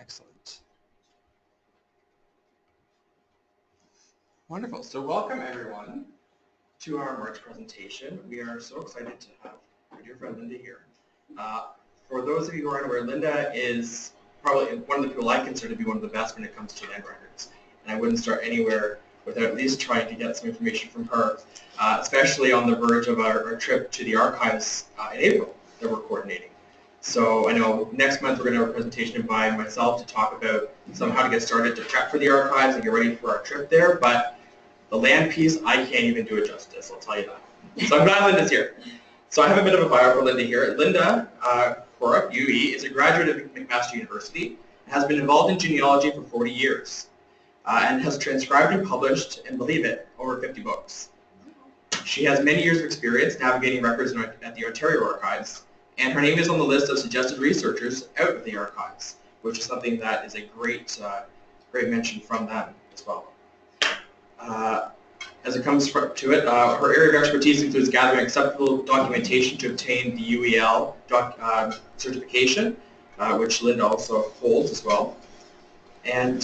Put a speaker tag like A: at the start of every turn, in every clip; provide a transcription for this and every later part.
A: Excellent. Wonderful. So welcome everyone to our March presentation. We are so excited to have our dear friend Linda here. For those of you who aren't aware, Linda is probably one of the people I consider to be one of the best when it comes to land records. And I wouldn't start anywhere without at least trying to get some information from her, especially on the verge of our trip to the archives in April that we're coordinating. So I know next month we're going to have a presentation by myself to talk about how to get started to prep for the archives and get ready for our trip there, but the land piece, I can't even do it justice, I'll tell you that. So I'm glad Linda's here. So I have a bit of a bio for Linda here. Linda Corupe, UE, is a graduate of McMaster University and has been involved in genealogy for 40 years and has transcribed and published, and believe it, over 50 books. She has many years of experience navigating records at the Ontario Archives, and her name is on the list of suggested researchers out of the archives, which is something that is a great mention from them as well. As it comes to it, her area of expertise includes gathering acceptable documentation to obtain the UEL certification, which Linda also holds as well. And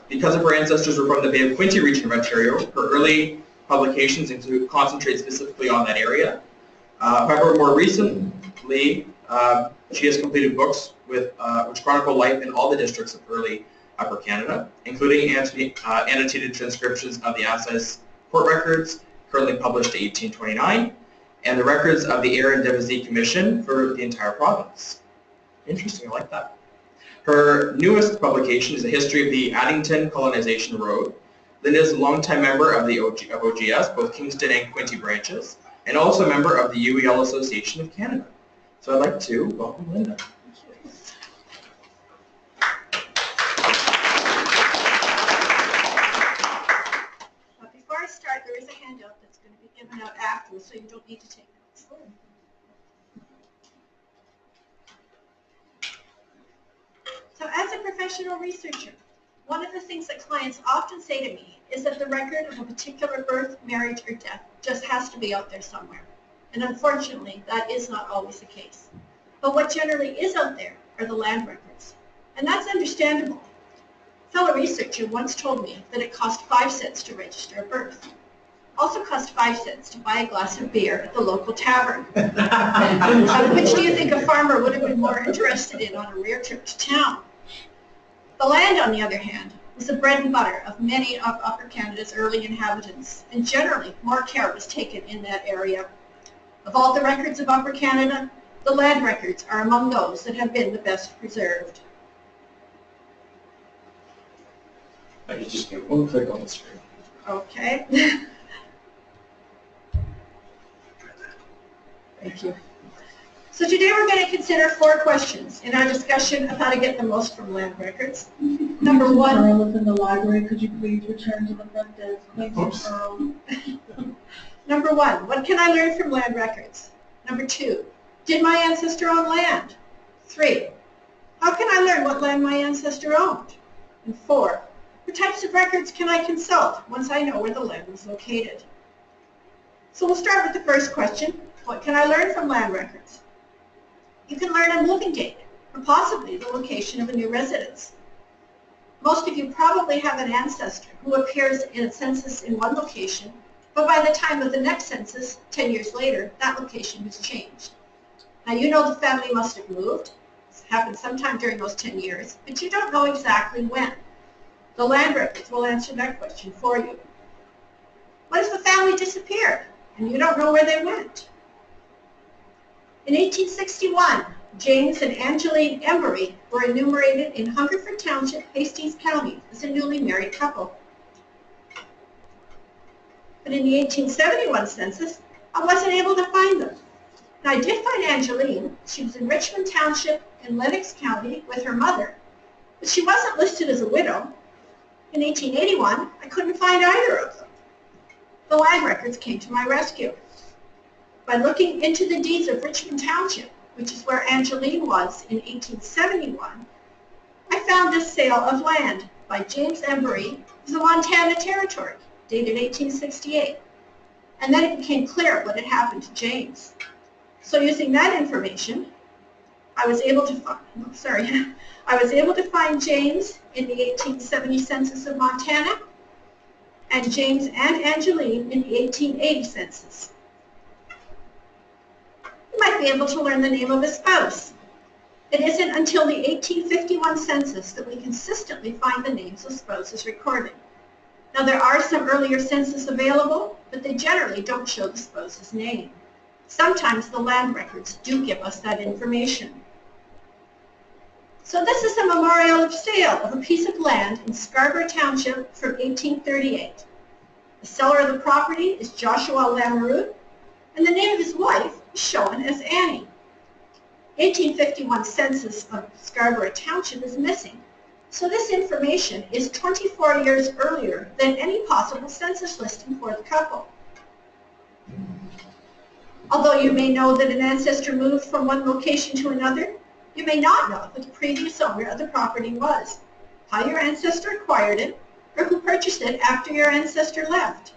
A: because of her ancestors were from the Bay of Quinte region of Ontario, her early publications concentrate specifically on that area. However, more recently, she has completed books which chronicle life in all the districts of early Upper Canada, including annotated transcriptions of the Assay's court records, currently published to 1829, and the records of the Heir and Devisee Commission for the entire province. Interesting, I like that. Her newest publication is a history of the Addington Colonization Road. Linda is a longtime member of OGS, both Kingston and Quinte branches, and also a member of the UEL Association of Canada. So I'd like to welcome Linda.
B: Before I start, there is a handout that's going to be given out afterwards, so you don't need to take notes. So as a professional researcher, one of the things that clients often say to me is that the record of a particular birth, marriage, or death just has to be out there somewhere. And unfortunately, that is not always the case. But what generally is out there are the land records. And that's understandable. A fellow researcher once told me that it cost 5 cents to register a birth. Also cost 5 cents to buy a glass of beer at the local tavern. Which do you think a farmer would have been more interested in on a rare trip to town? The land, on the other hand, was the bread and butter of many of Upper Canada's early inhabitants, and generally more care was taken in that area. Of all the records of Upper Canada, the land records are among those that have been the best preserved.
A: I could just get one click on the screen.
B: Okay. Thank you. So today we're going to consider 4 questions in our discussion of how to get the most from land records. Number 1.
C: Earl is in the library. Could you please return to the front desk? Thanks, Earl.
B: Number 1. What can I learn from land records? Number 2. Did my ancestor own land? 3. How can I learn what land my ancestor owned? And 4. What types of records can I consult once I know where the land was located? So we'll start with the first question. What can I learn from land records? You can learn a moving date, or possibly the location of a new residence. Most of you probably have an ancestor who appears in a census in one location, but by the time of the next census, 10 years later, that location has changed. Now you know the family must have moved. It's happened sometime during those 10 years, but you don't know exactly when. The land records will answer that question for you. What if the family disappeared and you don't know where they went? In 1861, James and Angeline Embry were enumerated in Hungerford Township, Hastings County, as a newly married couple. But in the 1871 census, I wasn't able to find them. Now, I did find Angeline. She was in Richmond Township in Lennox County with her mother, but she wasn't listed as a widow. In 1881, I couldn't find either of them. The land records came to my rescue. By looking into the deeds of Richmond Township, which is where Angeline was in 1871, I found this sale of land by James Embry of the Montana Territory, dated 1868. And then it became clear what had happened to James. So using that information, I was able to find, I was able to find James in the 1870 census of Montana and James and Angeline in the 1880 census. You might be able to learn the name of a spouse. It isn't until the 1851 census that we consistently find the names of spouses recorded. Now there are some earlier census available, but they generally don't show the spouse's name. Sometimes the land records do give us that information. So this is a memorial of sale of a piece of land in Scarborough Township from 1838. The seller of the property is Joshua Lamoureux, and the name of his wife is shown as Annie. 1851 census of Scarborough Township is missing, so this information is 24 years earlier than any possible census listing for the couple. Although you may know that an ancestor moved from one location to another, you may not know who the previous owner of the property was, how your ancestor acquired it, or who purchased it after your ancestor left.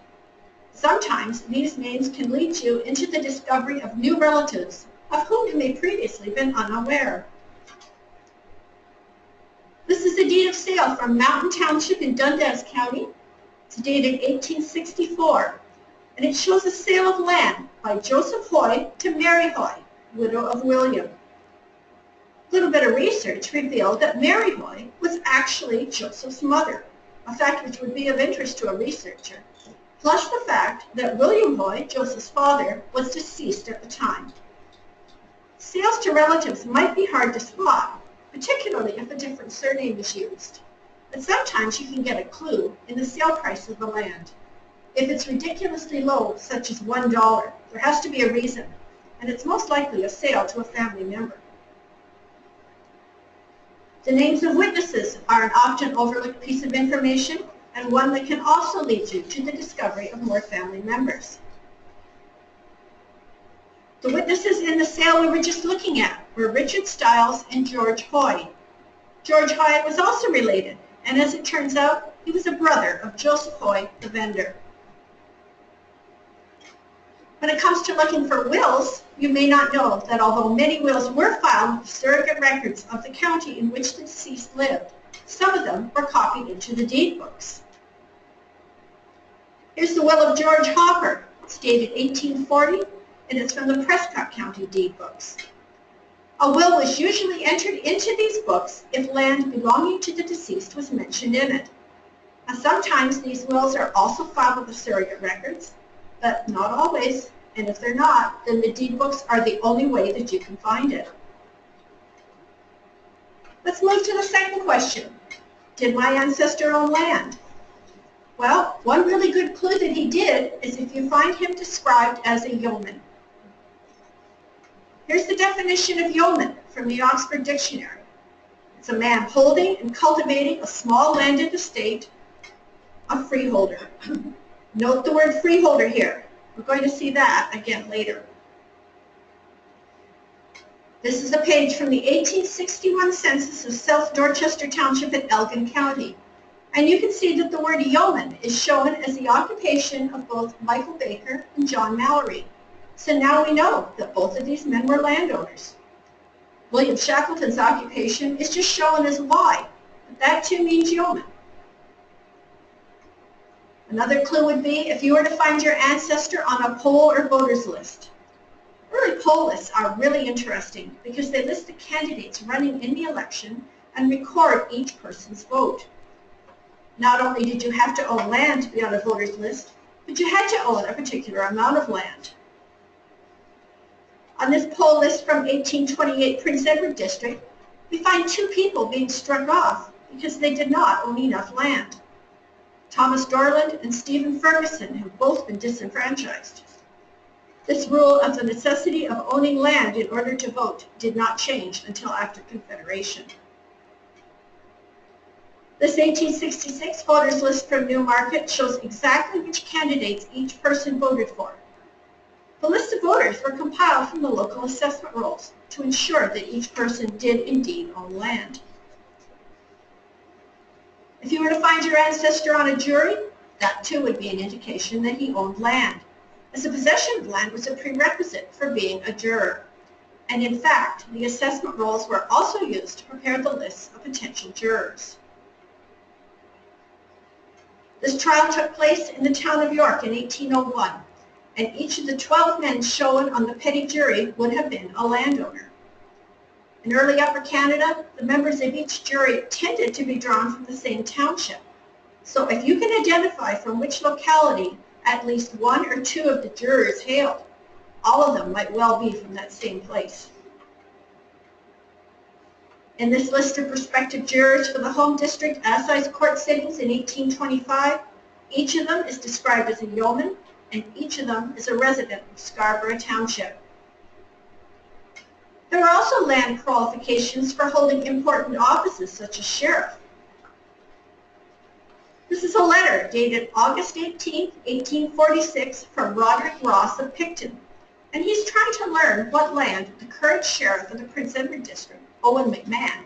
B: Sometimes these names can lead you into the discovery of new relatives of whom you may previously been unaware. This is a deed of sale from Mountain Township in Dundas County. It's dated 1864, and it shows a sale of land by Joseph Hoy to Mary Hoy, widow of William. A little bit of research revealed that Mary Hoy was actually Joseph's mother, a fact which would be of interest to a researcher, plus the fact that William Hoy, Joseph's father, was deceased at the time. Sales to relatives might be hard to spot, particularly if a different surname is used, but sometimes you can get a clue in the sale price of the land. If it's ridiculously low, such as $1, there has to be a reason, and it's most likely a sale to a family member. The names of witnesses are an often overlooked piece of information, and one that can also lead you to the discovery of more family members. The witnesses in the sale we were just looking at were Richard Stiles and George Hoy. George Hoy was also related, and as it turns out, he was a brother of Joseph Hoy, the vendor. When it comes to looking for wills, you may not know that although many wills were filed with surrogate records of the county in which the deceased lived, some of them were copied into the deed books. Here's the will of George Hopper. It's dated 1840, and it's from the Prescott County deed books. A will was usually entered into these books if land belonging to the deceased was mentioned in it. Now, sometimes these wills are also filed with the surrogate records, but not always, and if they're not, then the deed books are the only way that you can find it. Let's move to the second question. Did my ancestor own land? Well, one really good clue that he did is if you find him described as a yeoman. Here's the definition of yeoman from the Oxford Dictionary. It's a man holding and cultivating a small landed estate, a freeholder. Note the word freeholder here. We're going to see that again later. This is a page from the 1861 census of South Dorchester Township in Elgin County. And you can see that the word yeoman is shown as the occupation of both Michael Baker and John Mallory. So now we know that both of these men were landowners. William Shackleton's occupation is just shown as Y, but that too means yeoman. Another clue would be if you were to find your ancestor on a poll or voters list. Early poll lists are really interesting because they list the candidates running in the election and record each person's vote. Not only did you have to own land to be on a voters list, but you had to own a particular amount of land. On this poll list from 1828 Prince Edward District, we find two people being struck off because they did not own enough land. Thomas Dorland and Stephen Ferguson have both been disenfranchised. This rule of the necessity of owning land in order to vote did not change until after Confederation. This 1866 voters list from Newmarket shows exactly which candidates each person voted for. The list of voters were compiled from the local assessment rolls to ensure that each person did indeed own land. If you were to find your ancestor on a jury, that too would be an indication that he owned land, as the possession of land was a prerequisite for being a juror. And in fact, the assessment rolls were also used to prepare the lists of potential jurors. This trial took place in the town of York in 1801, and each of the 12 men shown on the petty jury would have been a landowner. In early Upper Canada, the members of each jury tended to be drawn from the same township. So if you can identify from which locality at least one or two of the jurors hailed, all of them might well be from that same place. In this list of prospective jurors for the home district assize court sittings in 1825, each of them is described as a yeoman, and each of them is a resident of Scarborough Township. There were also land qualifications for holding important offices such as sheriff. This is a letter dated August 18, 1846 from Roderick Ross of Picton, and he's trying to learn what land the current sheriff of the Prince Edward District, Owen McMahon,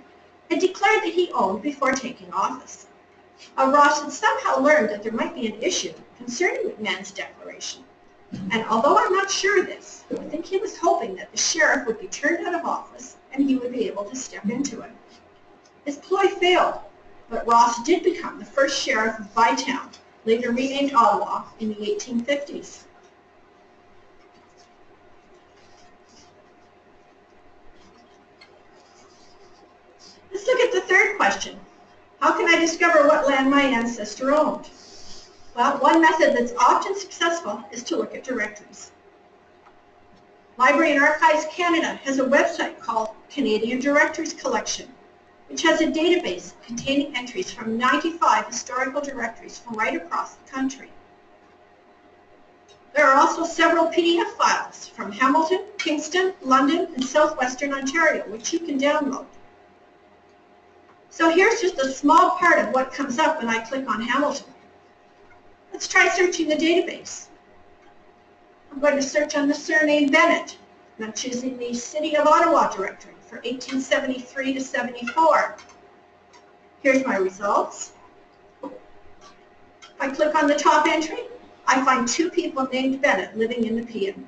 B: had declared that he owned before taking office. Ross had somehow learned that there might be an issue concerning McMahon's declaration. And although I'm not sure of this, I think he was hoping that the sheriff would be turned out of office and he would be able to step into it. His ploy failed, but Ross did become the first sheriff of Bytown, later renamed Ottawa, in the 1850s. Let's look at the third question. How can I discover what land my ancestor owned? Well, one method that's often successful is to look at directories. Library and Archives Canada has a website called Canadian Directories Collection, which has a database containing entries from 95 historical directories from right across the country. There are also several PDF files from Hamilton, Kingston, London, and southwestern Ontario, which you can download. So here's just a small part of what comes up when I click on Hamilton. Let's try searching the database. I'm going to search on the surname Bennett, and I'm choosing the City of Ottawa directory for 1873 to 74. Here's my results. If I click on the top entry, I find 2 people named Bennett living in the PN.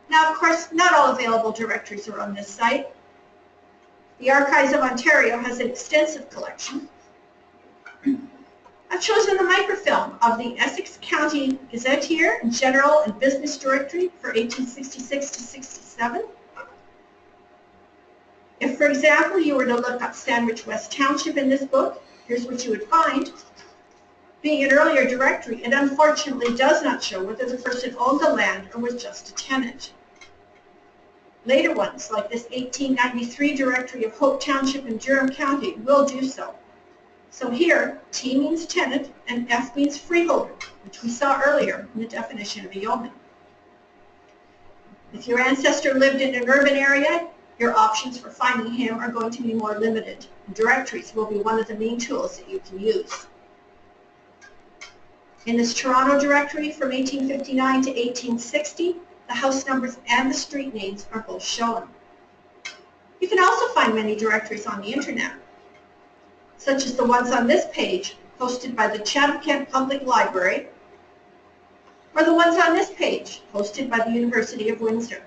B: Now, of course, not all available directories are on this site. The Archives of Ontario has an extensive collection. I've chosen the microfilm of the Essex County Gazetteer General and Business Directory for 1866 to 67. If, for example, you were to look up Sandwich West Township in this book, here's what you would find. Being an earlier directory, it unfortunately does not show whether the person owned the land or was just a tenant. Later ones, like this 1893 directory of Hope Township in Durham County, will do so. So here, T means tenant and F means freeholder, which we saw earlier in the definition of a yeoman. If your ancestor lived in an urban area, your options for finding him are going to be more limited, and directories will be one of the main tools that you can use. In this Toronto directory from 1859 to 1860, the house numbers and the street names are both shown. You can also find many directories on the internet, such as the ones on this page, hosted by the Chatham-Kent Public Library, or the ones on this page, hosted by the University of Windsor.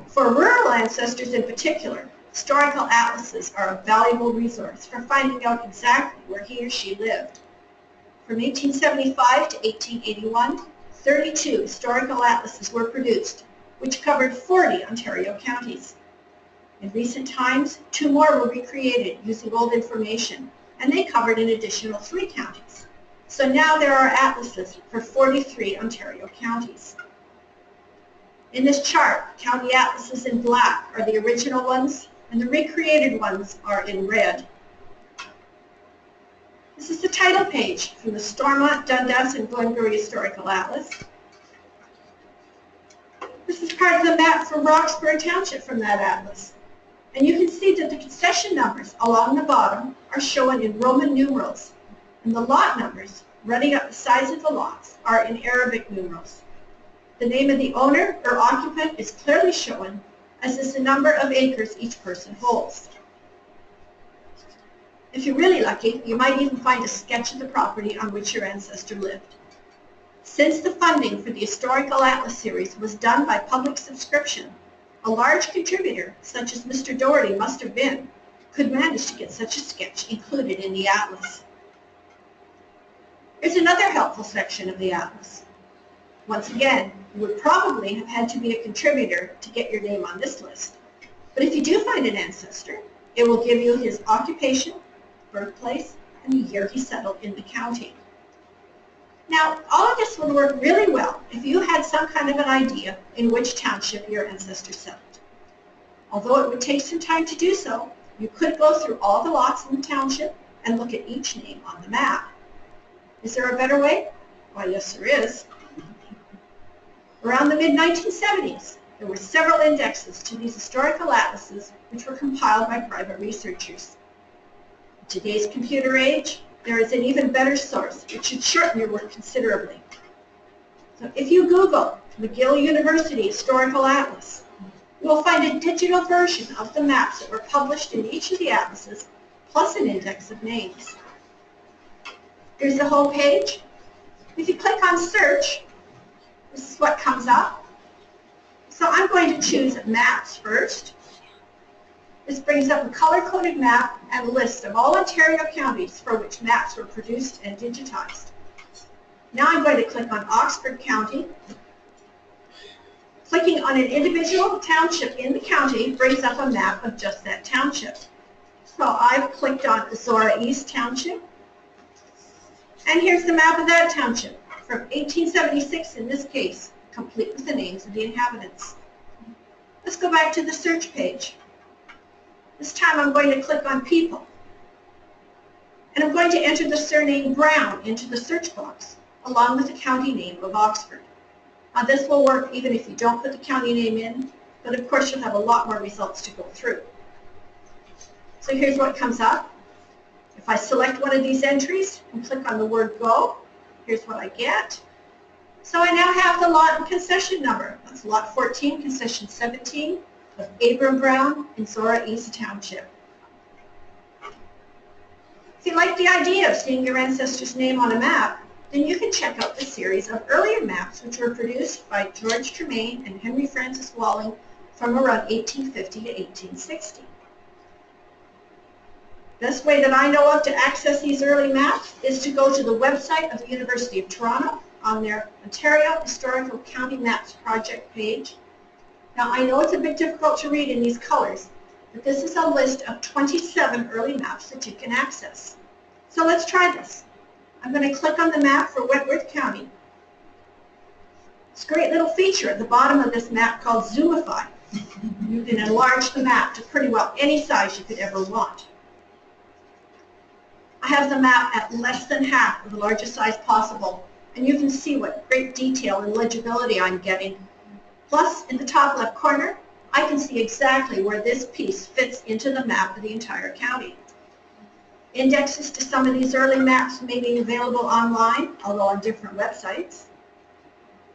B: For rural ancestors in particular, historical atlases are a valuable resource for finding out exactly where he or she lived. From 1875 to 1881, 32 historical atlases were produced, which covered 40 Ontario counties. In recent times, 2 more were recreated using old information, and they covered an additional 3 counties. So now there are atlases for 43 Ontario counties. In this chart, county atlases in black are the original ones, and the recreated ones are in red. This is the title page from the Stormont, Dundas, and Glengarry Historical Atlas. This is part of the map for Roxburgh Township from that atlas. And you can see that the concession numbers along the bottom are shown in Roman numerals, and the lot numbers running up the sides of the lots are in Arabic numerals. The name of the owner or occupant is clearly shown, as is the number of acres each person holds. If you're really lucky, you might even find a sketch of the property on which your ancestor lived. Since the funding for the Historical Atlas series was done by public subscription, a large contributor, such as Mr. Doherty must have been, could manage to get such a sketch included in the atlas. There's another helpful section of the atlas. Once again, you would probably have had to be a contributor to get your name on this list. But if you do find an ancestor, it will give you his occupation, birthplace, and the year he settled in the county. Now, all of this would work really well if you had some kind of an idea in which township your ancestor settled. Although it would take some time to do so, you could go through all the lots in the township and look at each name on the map. Is there a better way? Why, yes, there is. Around the mid-1970s, there were several indexes to these historical atlases which were compiled by private researchers. In today's computer age, there is an even better source which should shorten your work considerably. So if you Google McGill University Historical Atlas, you will find a digital version of the maps that were published in each of the atlases, plus an index of names. Here's the whole page. If you click on search, this is what comes up. So I'm going to choose maps first. This brings up a color-coded map and a list of all Ontario counties for which maps were produced and digitized. Now I'm going to click on Oxford County. Clicking on an individual township in the county brings up a map of just that township. So I've clicked on Zora East Township. And here's the map of that township, from 1876 in this case, complete with the names of the inhabitants. Let's go back to the search page. This time I'm going to click on People. And I'm going to enter the surname Brown into the search box, along with the county name of Oxford. Now this will work even if you don't put the county name in, but of course you'll have a lot more results to go through. So here's what comes up. If I select one of these entries and click on the word Go, here's what I get. So I now have the lot and concession number. That's lot 14, concession 17 of Abram Brown in Zora East Township. If you like the idea of seeing your ancestor's name on a map, then you can check out the series of earlier maps which were produced by George Tremaine and Henry Francis Walling from around 1850 to 1860. Best way that I know of to access these early maps is to go to the website of the University of Toronto on their Ontario Historical County Maps Project page. Now I know it's a bit difficult to read in these colors, but this is a list of 27 early maps that you can access. So let's try this. I'm going to click on the map for Wentworth County. It's a great little feature at the bottom of this map called Zoomify. You can enlarge the map to pretty well any size you could ever want. I have the map at less than half of the largest size possible, and you can see what great detail and legibility I'm getting. Plus, in the top left corner, I can see exactly where this piece fits into the map of the entire county. Indexes to some of these early maps may be available online, although on different websites.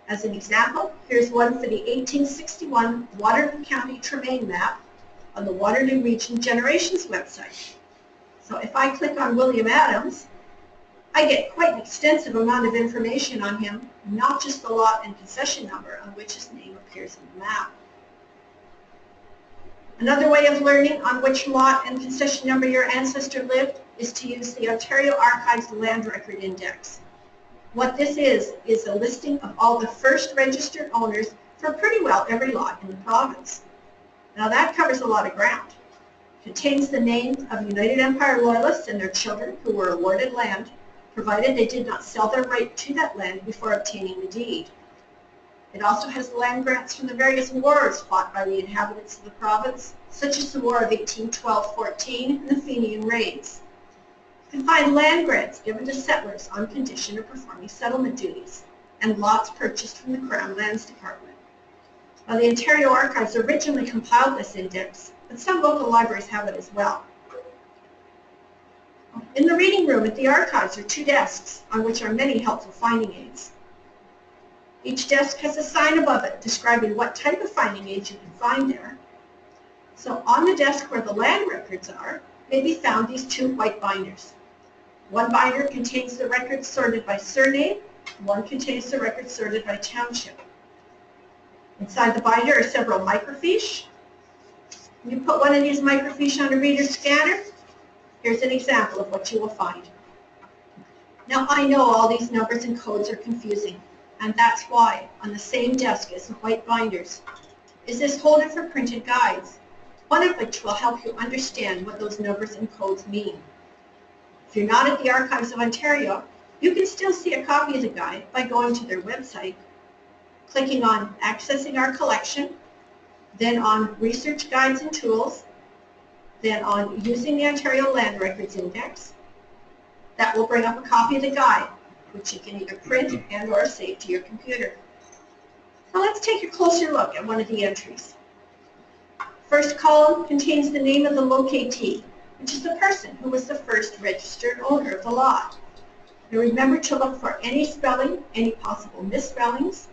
B: As an example, here's one for the 1861 Waterloo County Tremaine map on the Waterloo Region Generations website. So if I click on William Adams, I get quite an extensive amount of information on him, not just the lot and concession number on which his name appears in the map. Another way of learning on which lot and concession number your ancestor lived is to use the Ontario Archives Land Record Index. What this is a listing of all the first registered owners for pretty well every lot in the province. Now that covers a lot of ground. It contains the names of United Empire Loyalists and their children who were awarded land, provided they did not sell their right to that land before obtaining the deed. It also has land grants from the various wars fought by the inhabitants of the province, such as the War of 1812-14 and the Fenian Raids. You can find land grants given to settlers on condition of performing settlement duties, and lots purchased from the Crown Lands Department. Now, the Ontario Archives originally compiled this index, but some local libraries have it as well. In the reading room at the archives are two desks on which are many helpful finding aids. Each desk has a sign above it describing what type of finding aid you can find there. So on the desk where the land records are may be found these two white binders. One binder contains the records sorted by surname One contains the records sorted by township. Inside the binder are several microfiche. When you put one of these microfiche on a reader scanner, here's an example of what you will find. Now I know all these numbers and codes are confusing, and that's why on the same desk as the white binders is this holder for printed guides, one of which will help you understand what those numbers and codes mean. If you're not at the Archives of Ontario, you can still see a copy of the guide by going to their website, clicking on Accessing Our Collection, then on Research Guides and Tools, then on Using the Ontario Land Records Index. That will bring up a copy of the guide, which you can either print and or save to your computer. Now let's take a closer look at one of the entries. First column contains the name of the locatee, which is the person who was the first registered owner of the lot. Now remember to look for any spelling, any possible misspellings.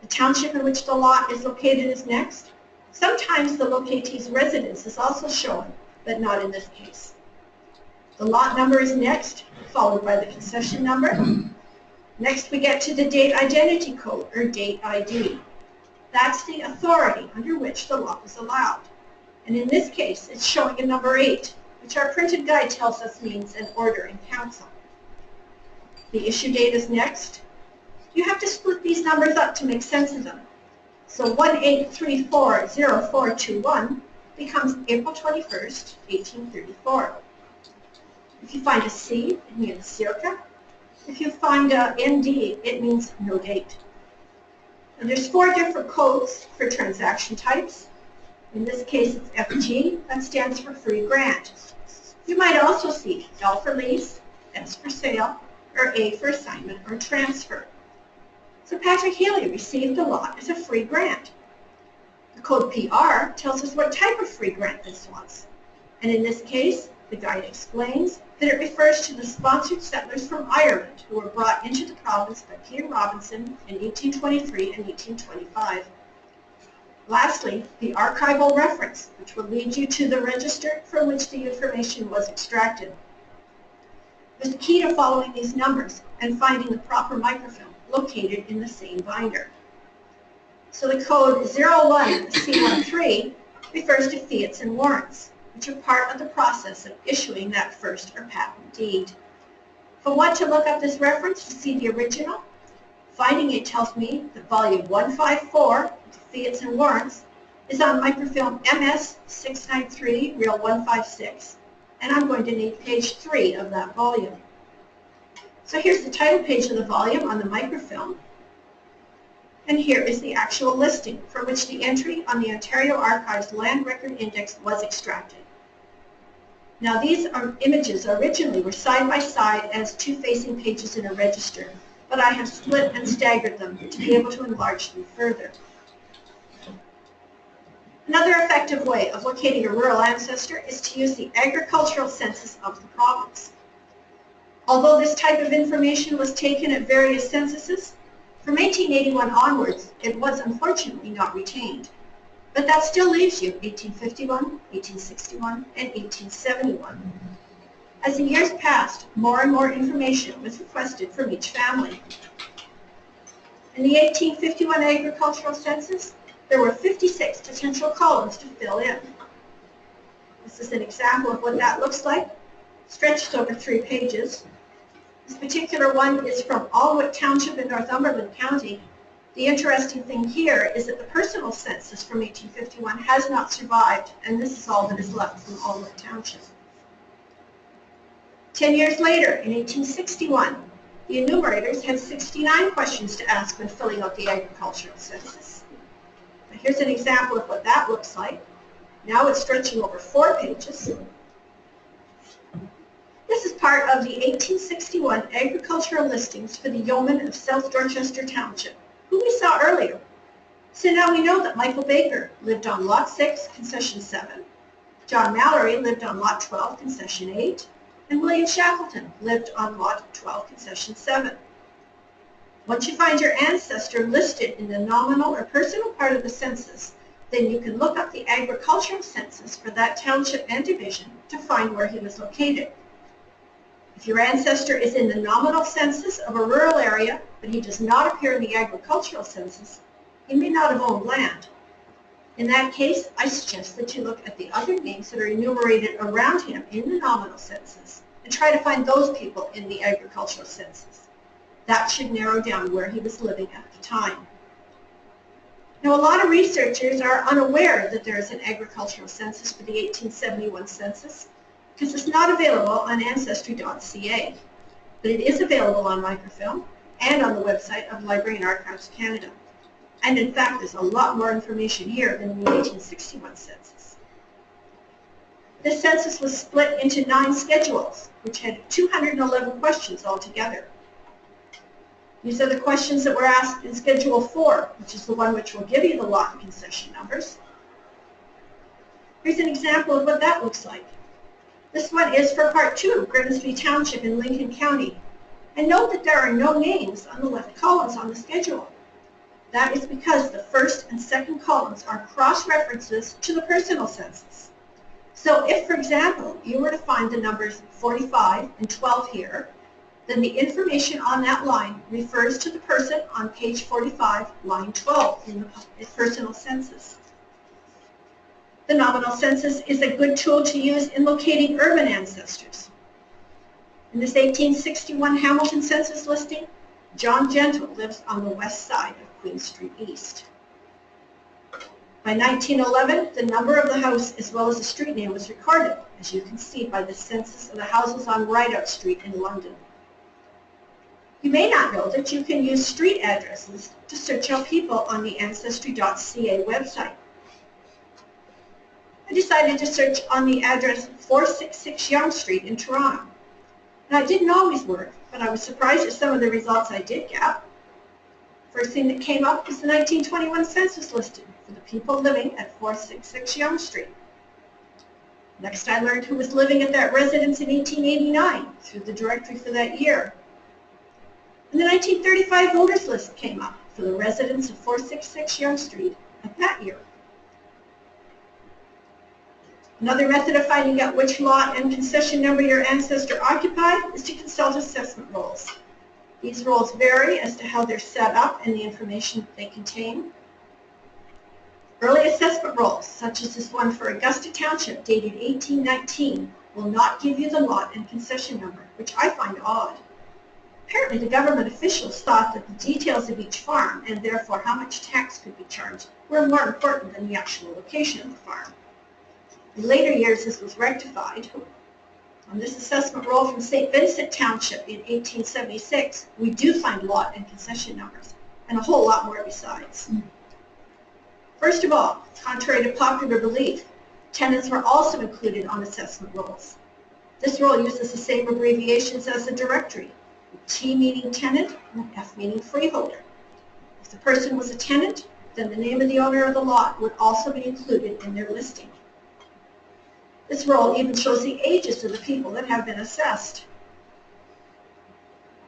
B: The township in which the lot is located is next. Sometimes the locatee's residence is also shown, but not in this case. The lot number is next, followed by the concession number. Next we get to the date identity code, or date ID. That's the authority under which the lot was allowed. And in this case, it's showing a number 8, which our printed guide tells us means an order in council. The issue date is next. You have to split these numbers up to make sense of them. So 18340421 becomes April 21st, 1834. If you find a C, it means circa. If you find a ND, it means no date. And there's 4 different codes for transaction types. In this case, it's FG, that stands for free grant. You might also see L for lease, S for sale, or A for assignment or transfer. So Patrick Healy received the lot as a free grant. The code PR tells us what type of free grant this was. And in this case, the guide explains that it refers to the sponsored settlers from Ireland who were brought into the province by Peter Robinson in 1823 and 1825. Lastly, the archival reference, which will lead you to the register from which the information was extracted. There's a key to following these numbers and finding the proper microfilm located in the same binder. So the code 01C13 refers to fiats and warrants, which are part of the process of issuing that first or patent deed. If I want to look up this reference to see the original, finding it tells me that volume 154, Fiats and Warrants, is on microfilm MS693, reel 156, and I'm going to need page 3 of that volume. So here's the title page of the volume on the microfilm, and here is the actual listing for which the entry on the Ontario Archives Land Record Index was extracted. Now these images originally were side by side as 2 facing pages in a register, but I have split and staggered them to be able to enlarge them further. Another effective way of locating a rural ancestor is to use the agricultural census of the province. Although this type of information was taken at various censuses, from 1881 onwards, it was unfortunately not retained. But that still leaves you 1851, 1861, and 1871. As the years passed, more and more information was requested from each family. In the 1851 agricultural census, there were 56 potential columns to fill in. This is an example of what that looks like, stretched over 3 pages. This particular one is from Alwood Township in Northumberland County. The interesting thing here is that the personal census from 1851 has not survived, and this is all that is left from Alwood Township. 10 years later, in 1861, the enumerators had 69 questions to ask when filling out the agricultural census. Now, here's an example of what that looks like. Now it's stretching over 4 pages. This is part of the 1861 agricultural listings for the yeomen of South Dorchester Township, who we saw earlier. So now we know that Michael Baker lived on Lot 6, Concession 7, John Mallory lived on Lot 12, Concession 8, and William Shackleton lived on Lot 12, Concession 7. Once you find your ancestor listed in the nominal or personal part of the census, then you can look up the agricultural census for that township and division to find where he was located. If your ancestor is in the nominal census of a rural area, but he does not appear in the agricultural census, he may not have owned land. In that case, I suggest that you look at the other names that are enumerated around him in the nominal census and try to find those people in the agricultural census. That should narrow down where he was living at the time. Now, a lot of researchers are unaware that there is an agricultural census for the 1871 census because it's not available on Ancestry.ca, but it is available on microfilm and on the website of Library and Archives Canada. And in fact, there's a lot more information here than in the 1861 census. This census was split into 9 schedules, which had 211 questions altogether. These are the questions that were asked in Schedule 4, which is the one which will give you the lot and concession numbers. Here's an example of what that looks like. This one is for Part 2, Grimsby Township in Lincoln County. And note that there are no names on the left columns on the schedule. That is because the first and second columns are cross-references to the personal census. So if, for example, you were to find the numbers 45 and 12 here, then the information on that line refers to the person on page 45, line 12 in the personal census. The nominal census is a good tool to use in locating urban ancestors. In this 1861 Hamilton census listing, John Gentle lives on the west side of Queen Street East. By 1911, the number of the house as well as the street name was recorded, as you can see by the census of the houses on Rideout Street in London. You may not know that you can use street addresses to search out people on the Ancestry.ca website. I decided to search on the address 466 Yonge Street in Toronto. Now, it didn't always work, but I was surprised at some of the results I did get. First thing that came up was the 1921 census listing for the people living at 466 Yonge Street. Next, I learned who was living at that residence in 1889 through the directory for that year. And the 1935 voters list came up for the residents of 466 Yonge Street at that year. Another method of finding out which lot and concession number your ancestor occupied is to consult assessment rolls. These rolls vary as to how they're set up and the information they contain. Early assessment rolls, such as this one for Augusta Township dated 1819, will not give you the lot and concession number, which I find odd. Apparently the government officials thought that the details of each farm, and therefore how much tax could be charged, were more important than the actual location of the farm. In later years, this was rectified. On this assessment roll from St. Vincent Township in 1876, we do find lot and concession numbers, and a whole lot more besides. First of all, contrary to popular belief, tenants were also included on assessment rolls. This roll uses the same abbreviations as the directory, with T meaning tenant and F meaning freeholder. If the person was a tenant, then the name of the owner of the lot would also be included in their listing. This roll even shows the ages of the people that have been assessed.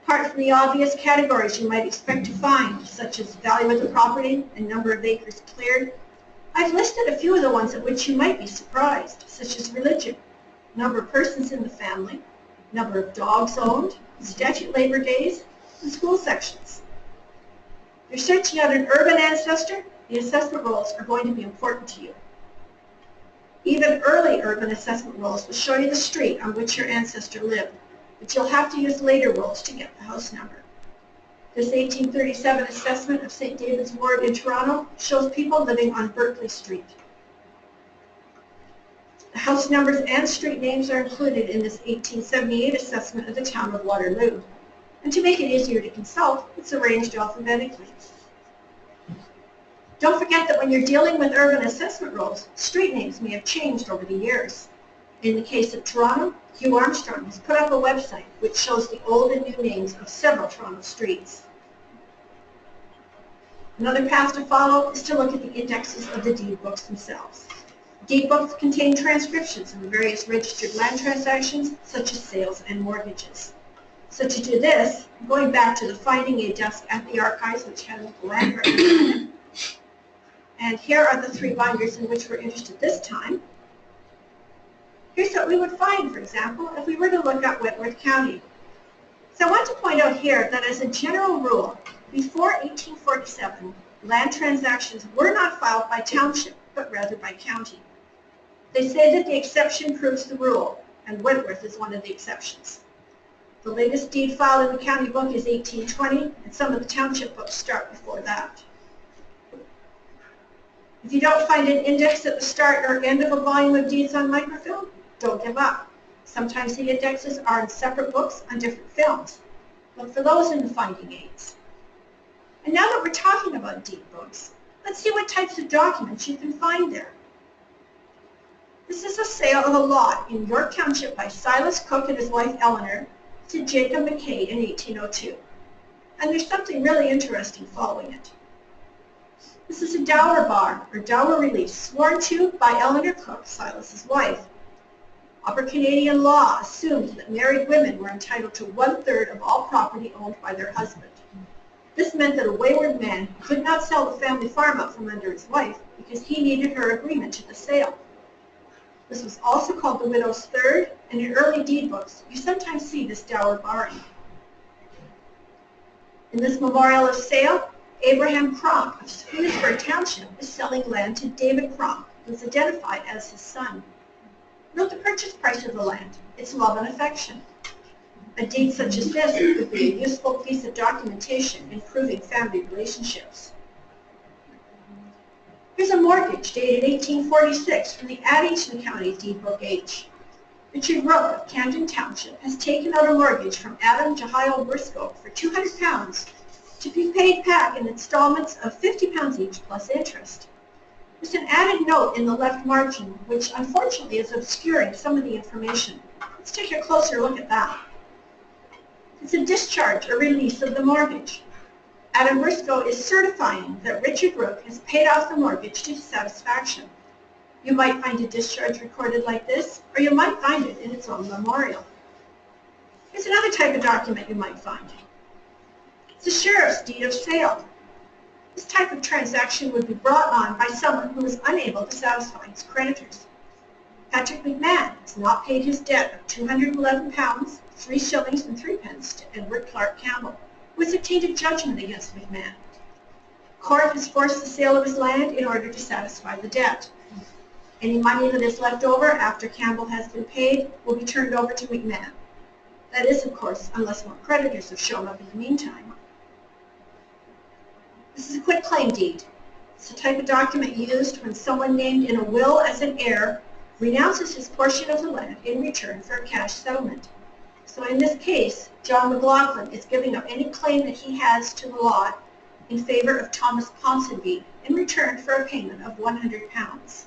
B: Apart from the obvious categories you might expect to find, such as value of the property and number of acres cleared, I've listed a few of the ones at which you might be surprised, such as religion, number of persons in the family, number of dogs owned, statute labor days, and school sections. If you're searching out an urban ancestor, the assessment rolls are going to be important to you. Even early urban assessment rolls will show you the street on which your ancestor lived, but you'll have to use later rolls to get the house number. This 1837 assessment of St. David's Ward in Toronto shows people living on Berkeley Street. The house numbers and street names are included in this 1878 assessment of the town of Waterloo. And to make it easier to consult, it's arranged alphabetically. Don't forget that when you're dealing with urban assessment rolls, street names may have changed over the years. In the case of Toronto, Hugh Armstrong has put up a website which shows the old and new names of several Toronto streets. Another path to follow is to look at the indexes of the deed books themselves. Deed books contain transcriptions of the various registered land transactions, such as sales and mortgages. So to do this, I'm going back to the finding aid desk at the archives, which has the land records on it. And here are the 3 binders in which we're interested this time. Here's here's what we would find, for example, if we were to look up Whitworth County. So I want to point out here that as a general rule, before 1847, land transactions were not filed by township, but rather by county. They say that the exception proves the rule, and Whitworth is one of the exceptions. The latest deed filed in the county book is 1820, and some of the township books start before that. If you don't find an index at the start or end of a volume of deeds on microfilm, don't give up. Sometimes the indexes are in separate books on different films. Look for those in the finding aids. And now that we're talking about deed books, let's see what types of documents you can find there. This is a sale of a lot in York Township by Silas Cook and his wife Eleanor to Jacob McKay in 1802. And there's something really interesting following it. This is a dower bar, or dower release, sworn to by Eleanor Cook, Silas's wife. Upper Canadian law assumed that married women were entitled to 1/3 of all property owned by their husband. This meant that a wayward man could not sell the family farm out from under his wife because he needed her agreement to the sale. This was also called the widow's third, and in early deed books, you sometimes see this dower barring. In this memorial of sale, Abraham Cronk of Spoonesburg Township is selling land to David Cronk, who is identified as his son. Note the purchase price of the land. It's love and affection. A deed such as this could be a useful piece of documentation in proving family relationships. Here's a mortgage dated 1846 from the Addington County Deed Book H. Richard Rook of Camden Township has taken out a mortgage from Adam Jehiel Briscoe for £200 to be paid back in installments of £50 each plus interest. There's an added note in the left margin which unfortunately is obscuring some of the information. Let's take a closer look at that. It's a discharge or release of the mortgage. Adam Briscoe is certifying that Richard Rook has paid off the mortgage to his satisfaction. You might find a discharge recorded like this, or you might find it in its own memorial. Here's another type of document you might find. It's a sheriff's deed of sale. This type of transaction would be brought on by someone who is unable to satisfy his creditors. Patrick McMahon has not paid his debt of £211, 3 shillings and 3 pence to Edward Clark Campbell, who has obtained a judgment against McMahon. Court has forced the sale of his land in order to satisfy the debt. Any money that is left over after Campbell has been paid will be turned over to McMahon. That is, of course, unless more creditors have shown up in the meantime. This is a quitclaim deed. It's the type of document used when someone named in a will as an heir renounces his portion of the land in return for a cash settlement. So in this case, John McLaughlin is giving up any claim that he has to the lot in favor of Thomas Ponsonby in return for a payment of £100.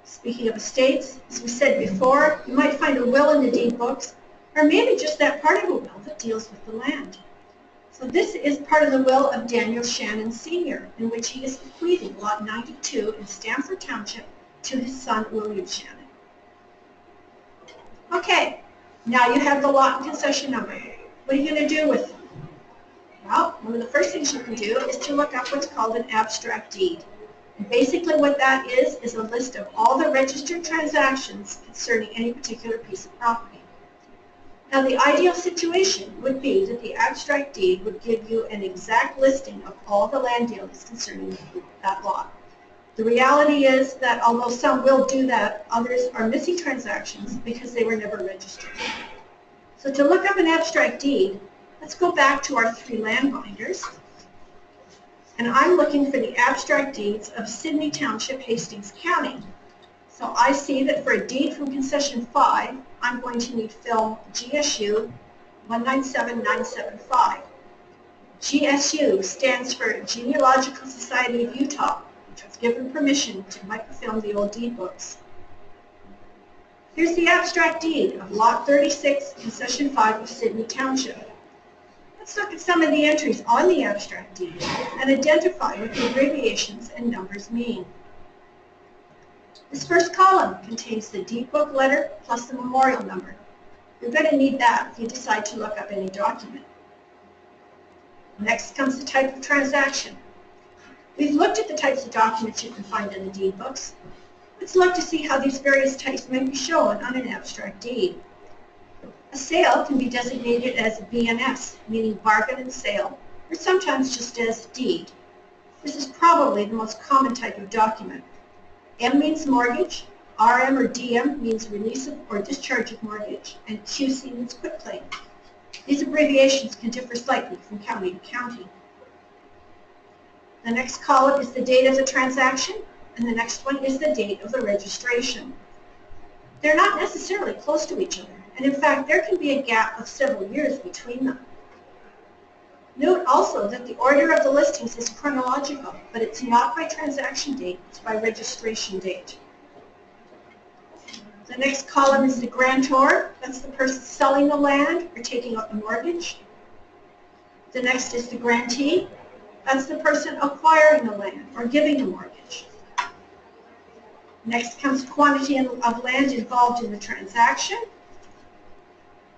B: Speaking of estates, as we said before, you might find a will in the deed books, or maybe just that part of a will that deals with the land. So this is part of the will of Daniel Shannon Sr., in which he is bequeathing Lot 92 in Stamford Township to his son William Shannon. Okay, now you have the lot and concession number. What are you going to do with them? Well, one of the first things you can do is to look up what's called an abstract deed. And basically what that is a list of all the registered transactions concerning any particular piece of property. Now the ideal situation would be that the abstract deed would give you an exact listing of all the land dealings concerning that lot. The reality is that although some will do that, others are missing transactions because they were never registered. So to look up an abstract deed, let's go back to our 3 land binders. And I'm looking for the abstract deeds of Sydney Township, Hastings County. So I see that for a deed from Concession 5, I'm going to need film GSU 197975. GSU stands for Genealogical Society of Utah, which was given permission to microfilm the old deed books. Here's the abstract deed of Lot 36, Concession 5 of Sydney Township. Let's look at some of the entries on the abstract deed and identify what the abbreviations and numbers mean. This first column contains the deed book letter plus the memorial number. You're going to need that if you decide to look up any document. Next comes the type of transaction. We've looked at the types of documents you can find in the deed books. Let's look to see how these various types might be shown on an abstract deed. A sale can be designated as BNS, meaning bargain and sale, or sometimes just as deed. This is probably the most common type of document. M means mortgage, RM or DM means release of or discharge of mortgage, and QC means quitclaim. These abbreviations can differ slightly from county to county. The next column is the date of the transaction, and the next one is the date of the registration. They're not necessarily close to each other, and in fact there can be a gap of several years between them. Note also that the order of the listings is chronological, but it's not by transaction date, it's by registration date. The next column is the grantor. That's the person selling the land or taking out the mortgage. The next is the grantee. That's the person acquiring the land or giving the mortgage. Next comes quantity of land involved in the transaction.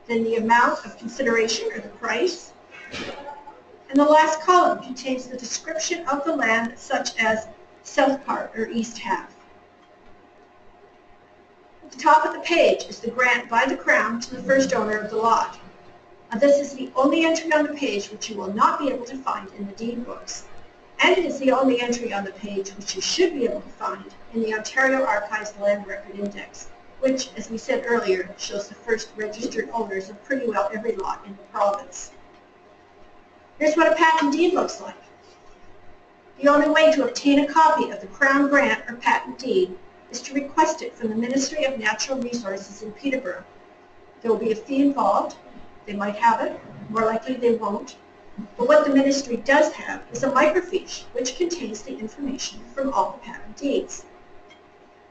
B: Then the amount of consideration or the price. And the last column contains the description of the land, such as south part or east half. At the top of the page is the grant by the Crown to the first owner of the lot. Now, this is the only entry on the page which you will not be able to find in the deed books. And it is the only entry on the page which you should be able to find in the Ontario Archives Land Record Index, which, as we said earlier, shows the first registered owners of pretty well every lot in the province. Here's what a patent deed looks like. The only way to obtain a copy of the Crown grant or patent deed is to request it from the Ministry of Natural Resources in Peterborough. There will be a fee involved. They might have it, more likely they won't. But what the ministry does have is a microfiche which contains the information from all the patent deeds.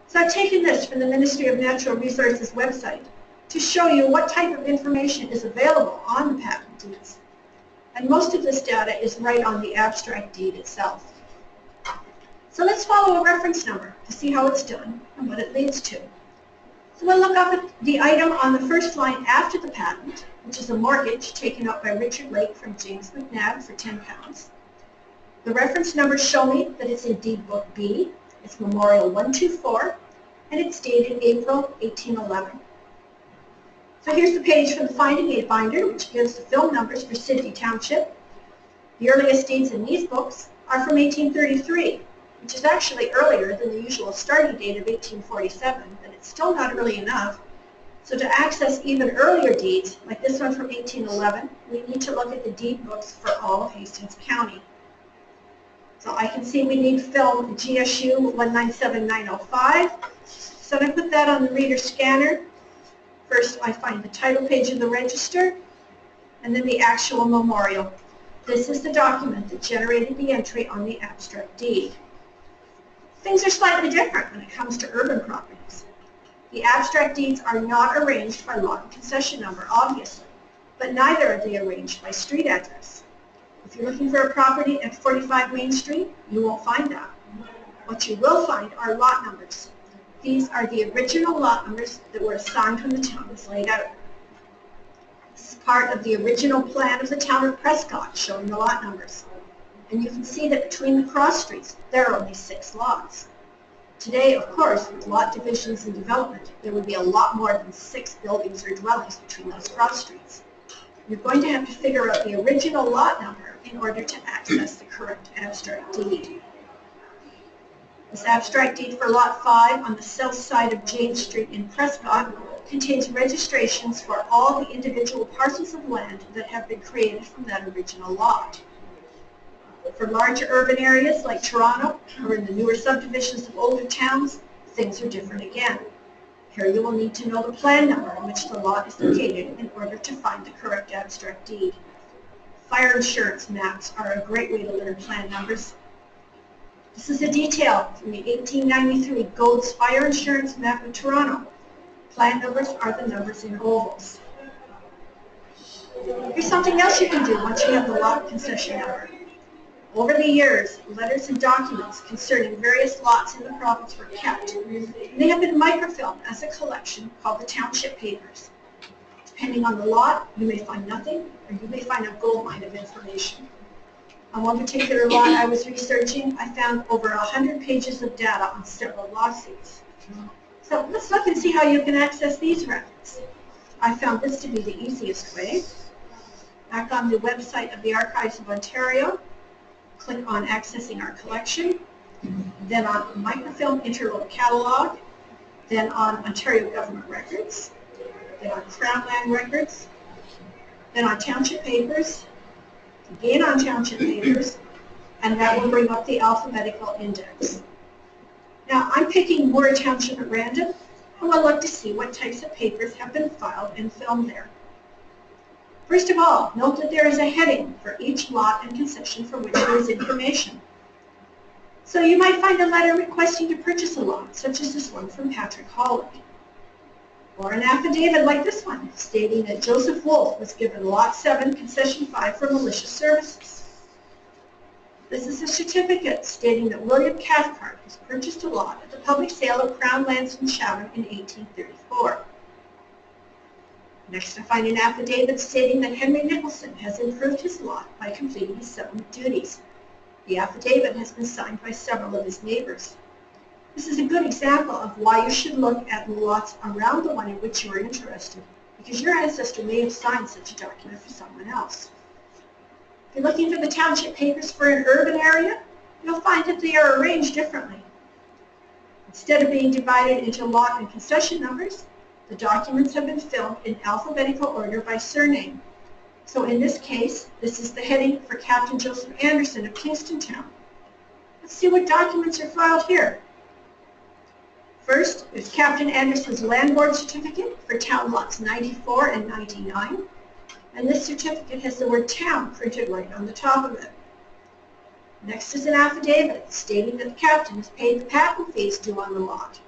B: So I've taken this from the Ministry of Natural Resources website to show you what type of information is available on the patent deeds. And most of this data is right on the abstract deed itself. So let's follow a reference number to see how it's done and what it leads to. So we'll look up at the item on the first line after the patent, which is a mortgage taken out by Richard Lake from James McNabb for £10. The reference numbers show me that it's in Deed Book B. It's Memorial 124, and it's dated April 1811. So here's the page from the Finding Aid binder, which gives the film numbers for Sidney Township. The earliest deeds in these books are from 1833, which is actually earlier than the usual starting date of 1847, but it's still not early enough. So to access even earlier deeds, like this one from 1811, we need to look at the deed books for all of Hastings County. So I can see we need film GSU 197905. So I put that on the reader scanner. First, I find the title page of the register, and then the actual memorial. This is the document that generated the entry on the abstract deed. Things are slightly different when it comes to urban properties. The abstract deeds are not arranged by lot and concession number, obviously, but neither are they arranged by street address. If you're looking for a property at 45 Main Street, you won't find that. What you will find are lot numbers. These are the original lot numbers that were assigned when the town was laid out. This is part of the original plan of the town of Prescott, showing the lot numbers. And you can see that between the cross streets, there are only 6 lots. Today, of course, with lot divisions and development, there would be a lot more than 6 buildings or dwellings between those cross streets. You're going to have to figure out the original lot number in order to access the correct abstract deed. This abstract deed for Lot 5 on the south side of James Street in Prescott contains registrations for all the individual parcels of land that have been created from that original lot. For larger urban areas like Toronto or in the newer subdivisions of older towns, things are different again. Here you will need to know the plan number in which the lot is located in order to find the correct abstract deed. Fire insurance maps are a great way to learn plan numbers. This is a detail from the 1893 Gold's Fire Insurance Map of Toronto. Plan numbers are the numbers in ovals. Here's something else you can do once you have the lot concession number. Over the years, letters and documents concerning various lots in the province were kept, and they have been microfilmed as a collection called the Township Papers. Depending on the lot, you may find nothing, or you may find a goldmine of information. On one particular lot I was researching, I found over 100 pages of data on several lawsuits. So let's look and see how you can access these records. I found this to be the easiest way. Back on the website of the Archives of Ontario, click on Accessing Our Collection, then on Microfilm Interlope Catalog, then on Ontario Government Records, then on Crown Land Records, then on Township Papers, again on Township Papers, and that will bring up the alphabetical index. Now, I'm picking Moore Township at random, and we'll look to see what types of papers have been filed and filmed there. First of all, note that there is a heading for each lot and concession for which there is information. So you might find a letter requesting to purchase a lot, such as this one from Patrick Holland. Or an affidavit like this one, stating that Joseph Wolfe was given Lot 7, Concession 5 for militia services. This is a certificate stating that William Cathcart has purchased a lot at the public sale of Crown lands in Chatham in 1834. Next, I find an affidavit stating that Henry Nicholson has improved his lot by completing his settlement duties. The affidavit has been signed by several of his neighbors. This is a good example of why you should look at lots around the one in which you are interested, because your ancestor may have signed such a document for someone else. If you're looking for the township papers for an urban area, you'll find that they are arranged differently. Instead of being divided into lot and concession numbers, the documents have been filmed in alphabetical order by surname. So in this case, this is the heading for Captain Joseph Anderson of Kingston Town. Let's see what documents are filed here. First, there's Captain Anderson's land board certificate for town lots 94 and 99. And this certificate has the word town printed right on the top of it. Next is an affidavit stating that the captain has paid the patent fees due on the lot.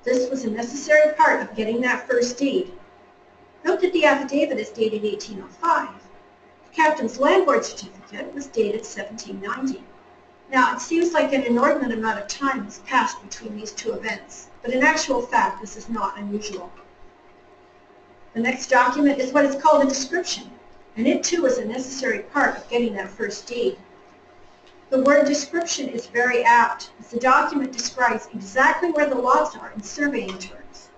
B: This was a necessary part of getting that first deed. Note that the affidavit is dated 1805. The captain's land board certificate was dated 1790. Now, it seems like an inordinate amount of time has passed between these two events, but in actual fact, this is not unusual. The next document is what is called a description, and it too is a necessary part of getting that first deed. The word description is very apt, as the document describes exactly where the lots are in surveying terms,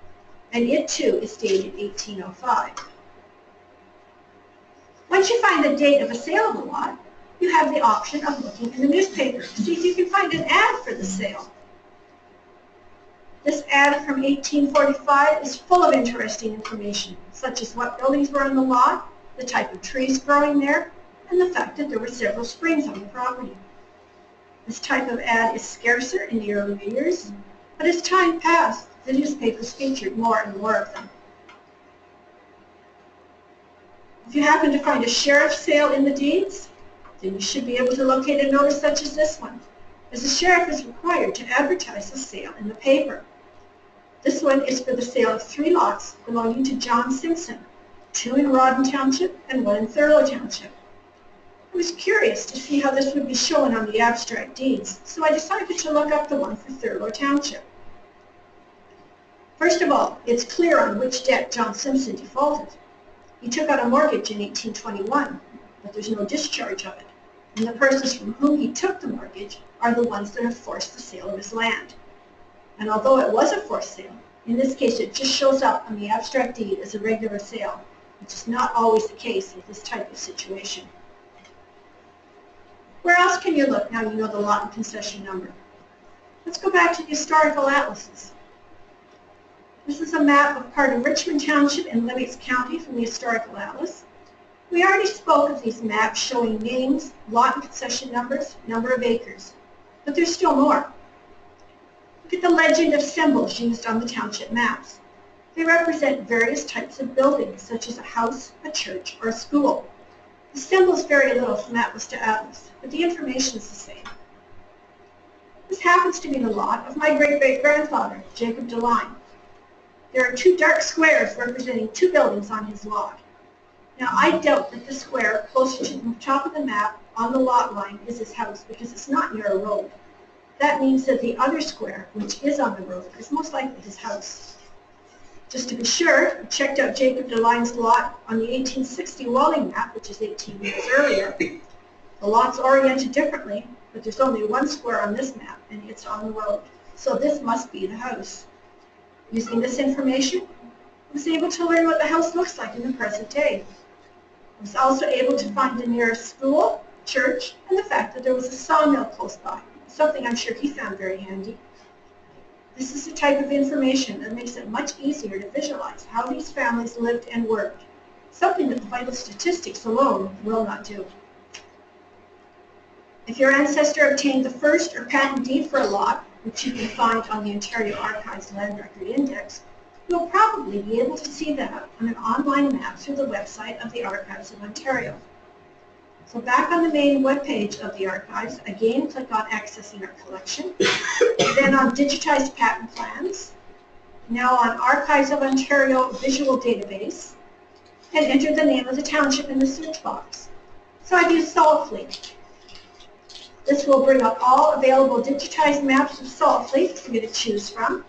B: and it too is dated 1805. Once you find the date of a sale of a lot, you have the option of looking in the newspaper to see if you can find an ad for the sale. This ad from 1845 is full of interesting information, such as what buildings were on the lot, the type of trees growing there, and the fact that there were several springs on the property. This type of ad is scarcer in the earlier years, but as time passed, the newspapers featured more and more of them. If you happen to find a sheriff's sale in the deeds, then you should be able to locate a notice such as this one, as the sheriff is required to advertise the sale in the paper. This one is for the sale of 3 lots belonging to John Simpson, 2 in Rawdon Township and 1 in Thurlow Township. I was curious to see how this would be shown on the abstract deeds, so I decided to look up the one for Thurlow Township. First of all, it's clear on which debt John Simpson defaulted. He took out a mortgage in 1821, but there's no discharge of it, and the persons from whom he took the mortgage are the ones that have forced the sale of his land. And although it was a forced sale, in this case it just shows up on the abstract deed as a regular sale, which is not always the case with this type of situation. Where else can you look now you know the lot and concession number? Let's go back to the historical atlases. This is a map of part of Richmond Township in Lennox County from the Historical Atlas. We already spoke of these maps showing names, lot and concession numbers, number of acres, but there's still more. Look at the legend of symbols used on the township maps. They represent various types of buildings, such as a house, a church, or a school. The symbols vary a little from atlas to atlas, but the information is the same. This happens to be the lot of my great-great-grandfather, Jacob DeLine. There are 2 dark squares representing 2 buildings on his lot. Now, I doubt that the square closer to the top of the map on the lot line is his house because it's not near a road. That means that the other square, which is on the road, is most likely his house. Just to be sure, I checked out Jacob DeLine's lot on the 1860 Walling map, which is 18 years earlier. The lot's oriented differently, but there's only 1 square on this map, and it's on the road. So this must be the house. Using this information, I was able to learn what the house looks like in the present day. I was also able to find the nearest school, church, and the fact that there was a sawmill close by, something I'm sure he found very handy. This is the type of information that makes it much easier to visualize how these families lived and worked, something that the vital statistics alone will not do. If your ancestor obtained the first or patent deed for a lot, which you can find on the Ontario Archives Land Record Index, you'll probably be able to see that on an online map through the website of the Archives of Ontario. So back on the main webpage of the Archives, again click on Accessing Our Collection, then on Digitized Patent Plans, now on Archives of Ontario Visual Database, and enter the name of the township in the search box. So I've used Saltfleet. This will bring up all available digitized maps of Saltfleet for you to choose from.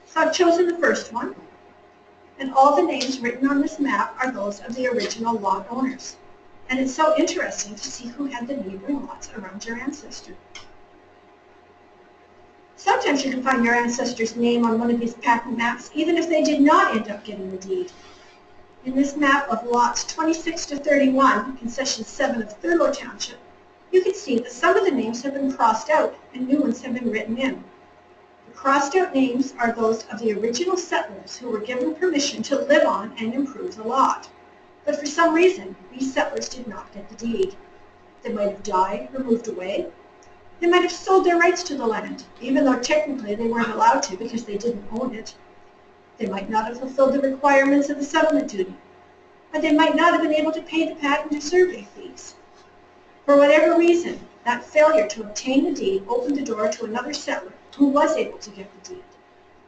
B: So I've chosen the first one, and all the names written on this map are those of the original lot owners. And it's so interesting to see who had the neighboring lots around your ancestor. Sometimes you can find your ancestor's name on one of these patent maps, even if they did not end up getting the deed. In this map of lots 26 to 31, in Section 7 of Thurlow Township, you can see that some of the names have been crossed out and new ones have been written in. The crossed out names are those of the original settlers who were given permission to live on and improve the lot. But for some reason, these settlers did not get the deed. They might have died or moved away. They might have sold their rights to the land, even though technically they weren't allowed to because they didn't own it. They might not have fulfilled the requirements of the settlement duty, or they might not have been able to pay the patent or survey fees. For whatever reason, that failure to obtain the deed opened the door to another settler who was able to get the deed.